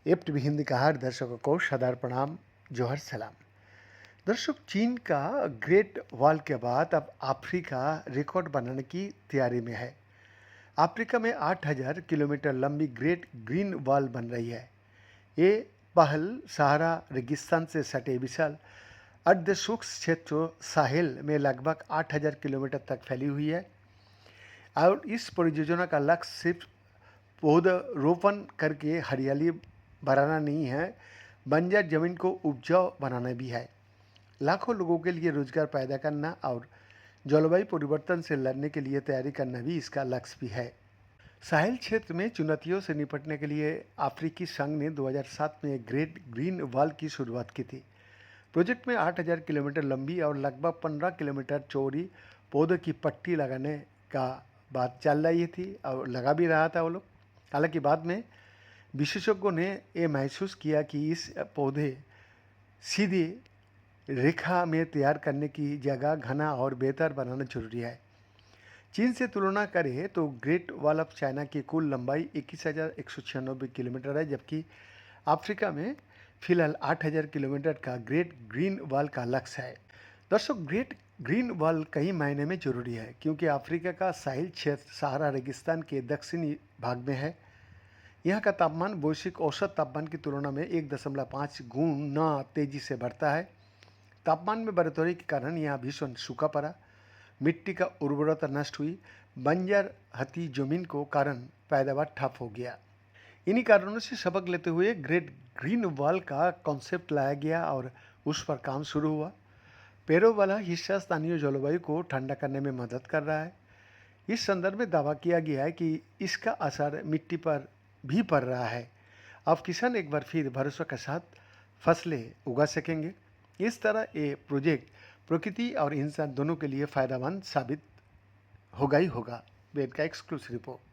Apt भी हिंदी का हर दर्शकों को सदार प्रणाम, जोहर सलाम। दर्शक, चीन का ग्रेट वॉल के बाद अब अफ्रीका रिकॉर्ड बनाने की तैयारी में है। अफ्रीका में 8,000 किलोमीटर लंबी ग्रेट ग्रीन वॉल बन रही है। ये पहल सहारा रेगिस्तान से सटे विशाल अर्धशुष्क क्षेत्र साहेल में लगभग 8,000 किलोमीटर तक फैली हुई है और इस परियोजना का लक्ष्य सिर्फ पौधरोपण करके हरियाली बढ़ाना नहीं है, बंजर जमीन को उपजाऊ बनाना भी है। लाखों लोगों के लिए रोजगार पैदा करना और जलवायु परिवर्तन से लड़ने के लिए तैयारी करना भी इसका लक्ष्य भी है। साहेल क्षेत्र में चुनौतियों से निपटने के लिए अफ्रीकी संघ ने 2007 में एक ग्रेट ग्रीन वॉल की शुरुआत की थी। प्रोजेक्ट में 8,000 किलोमीटर लंबी और लगभग 15 किलोमीटर चौड़ी पौधों की पट्टी लगाने का बात चल रही थी और लगा भी रहा था वो लोग। हालांकि बाद में विशेषज्ञों ने ये महसूस किया कि इस पौधे सीधी रेखा में तैयार करने की जगह घना और बेहतर बनाना जरूरी है। चीन से तुलना करें तो ग्रेट वॉल ऑफ चाइना की कुल लंबाई 21,196 किलोमीटर है, जबकि अफ्रीका में फिलहाल 8,000 किलोमीटर का ग्रेट ग्रीन वॉल का लक्ष्य है। दर्शक, ग्रेट ग्रीन वॉल कई मायने में जरूरी है क्योंकि अफ्रीका का साहिल क्षेत्र सहारा रेगिस्तान के दक्षिणी भाग में है। यहाँ का तापमान वैश्विक औसत तापमान की तुलना में 1.5 गुना तेजी से बढ़ता है। तापमान में बढ़ोतरी के कारण यहाँ भीषण सूखा पड़ा, मिट्टी का उर्वरता नष्ट हुई, बंजर हती जमीन को कारण पैदावार ठप हो गया। इन्हीं कारणों से सबक लेते हुए ग्रेट ग्रीन वॉल का कॉन्सेप्ट लाया गया और उस पर काम शुरू हुआ। पेड़ों वाला हिस्सा स्थानीय जलवायु को ठंडा करने में मदद कर रहा है। इस संदर्भ में दावा किया गया है कि इसका असर मिट्टी पर भी पड़ रहा है। अब किसान एक बार फिर भरोसा के साथ फसलें उगा सकेंगे। इस तरह ये प्रोजेक्ट प्रकृति और इंसान दोनों के लिए फायदेमंद साबित होगा ही होगा। बेड का एक्सक्लूसिव रिपोर्ट।